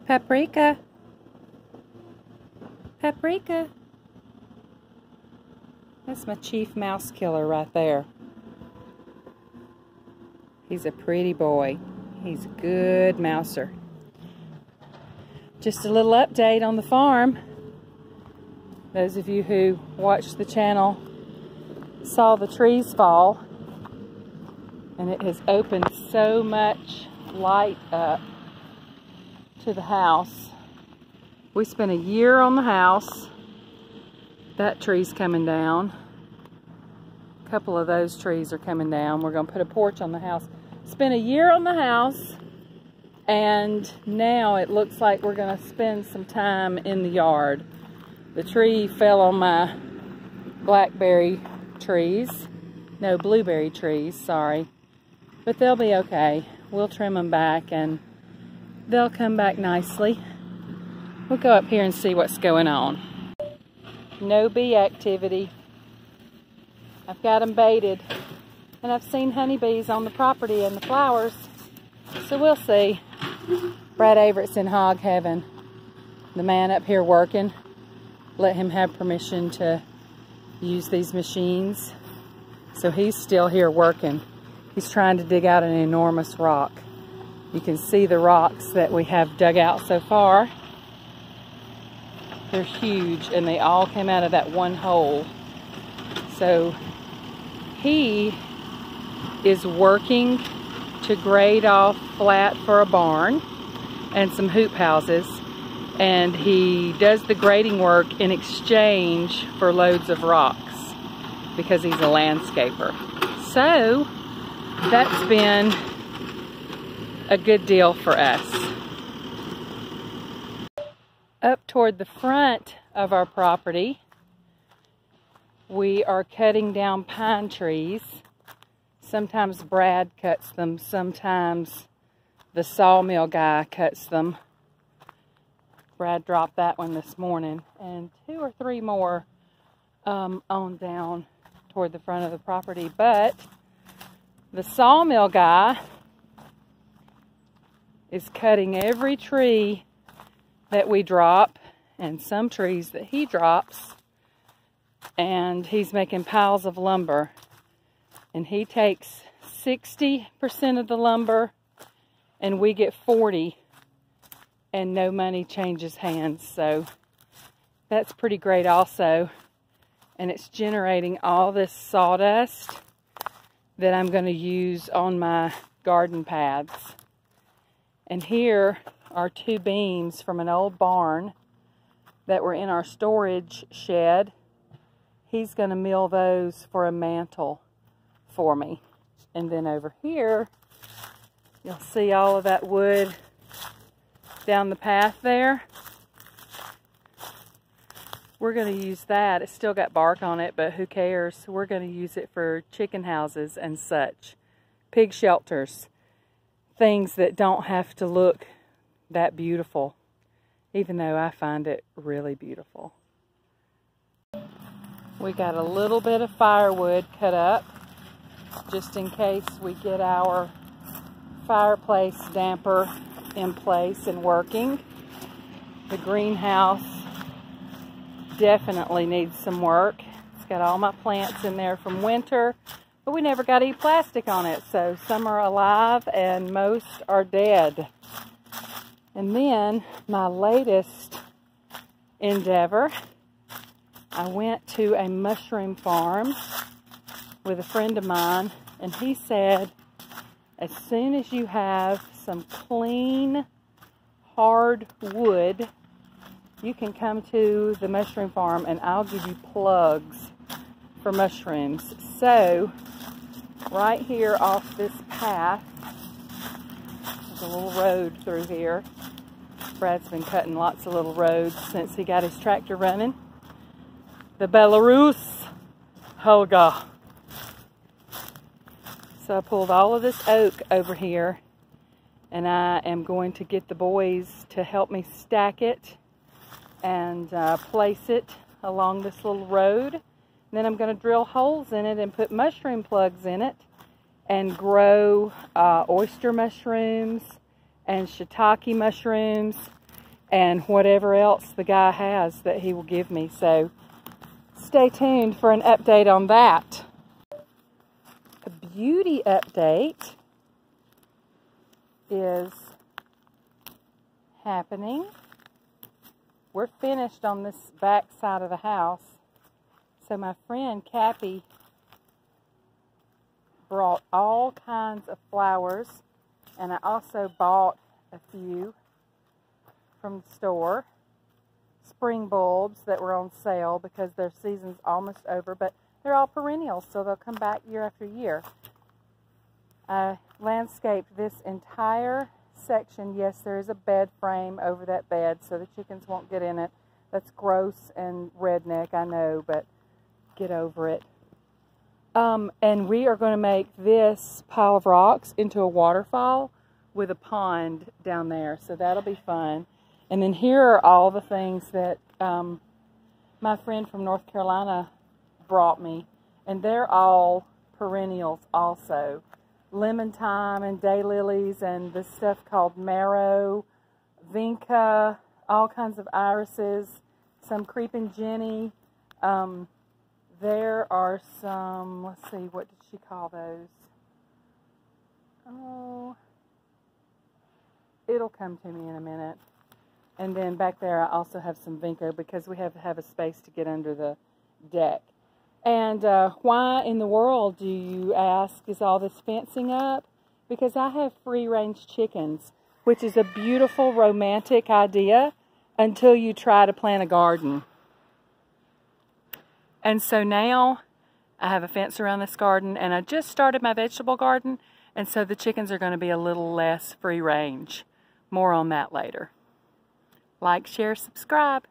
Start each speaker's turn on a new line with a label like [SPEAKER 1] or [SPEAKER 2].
[SPEAKER 1] Paprika. Paprika. That's my chief mouse killer right there. He's a pretty boy. He's a good mouser. Just a little update on the farm. Those of you who watched the channel saw the trees fall, and it has opened so much light up to the house. We spent a year on the house. That tree's coming down. A couple of those trees are coming down. We're going to put a porch on the house. Spent a year on the house, and now it looks like we're going to spend some time in the yard. The tree fell on my blackberry trees. No, blueberry trees, sorry. But they'll be okay. We'll trim them back and they'll come back nicely. We'll go up here and see what's going on. No bee activity. I've got them baited. And I've seen honeybees on the property and the flowers. So we'll see. Brad Averett's in hog heaven. The man up here working. Let him have permission to use these machines. So he's still here working. He's trying to dig out an enormous rock. You can see the rocks that we have dug out so far. They're huge, and they all came out of that one hole. So he is working to grade off flat for a barn and some hoop houses. And he does the grading work in exchange for loads of rocks because he's a landscaper. So that's been a good deal for us. Up toward the front of our property, we are cutting down pine trees. Sometimes Brad cuts them, sometimes the sawmill guy cuts them. Brad dropped that one this morning, and 2 or 3 more on down toward the front of the property. But the sawmill guy is cutting every tree that we drop and some trees that he drops, and he's making piles of lumber. And he takes 60% of the lumber and we get 40%, and no money changes hands. So that's pretty great also. And it's generating all this sawdust that I'm going to use on my garden paths. And here are 2 beams from an old barn that were in our storage shed. He's going to mill those for a mantle for me. And then over here, you'll see all of that wood down the path there. We're going to use that. It's still got bark on it, but who cares? We're going to use it for chicken houses and such. Pig shelters. Things that don't have to look that beautiful, even though I find it really beautiful. We got a little bit of firewood cut up just in case we get our fireplace damper in place and working. The greenhouse definitely needs some work. It's got all my plants in there from winter, but we never got any plastic on it, so some are alive and most are dead. And then my latest endeavor, I went to a mushroom farm with a friend of mine, and he said, as soon as you have some clean, hard wood, you can come to the mushroom farm and I'll give you plugs for mushrooms. So, right here off this path, there's a little road through here. Brad's been cutting lots of little roads since he got his tractor running. The Belarus Helga. So I pulled all of this oak over here, and I am going to get the boys to help me stack it and place it along this little road. And then I'm going to drill holes in it and put mushroom plugs in it and grow oyster mushrooms and shiitake mushrooms and whatever else the guy has that he will give me. So stay tuned for an update on that. A beauty update is happening. We're finished on this back side of the house. So my friend Cappy brought all kinds of flowers, and I also bought a few from the store. Spring bulbs that were on sale because their season's almost over, but they're all perennials, so they'll come back year after year. I landscaped this entire section. Yes, there is a bed frame over that bed so the chickens won't get in it. That's gross and redneck, I know, but get over it. And we are going to make this pile of rocks into a waterfall with a pond down there, so that'll be fun. And then here are all the things that my friend from North Carolina brought me, and they're all perennials also. Lemon thyme and daylilies and this stuff called marrow, vinca, all kinds of irises, some creeping jenny. There are some, let's see, what did she call those? Oh, it'll come to me in a minute. And then back there I also have some vinca because we have to have a space to get under the deck. And why in the world, do you ask, is all this fencing up? Because I have free-range chickens, which is a beautiful romantic idea until you try to plant a garden. And so now I have a fence around this garden, and I just started my vegetable garden, and so the chickens are going to be a little less free range. More on that later. Like, share, subscribe.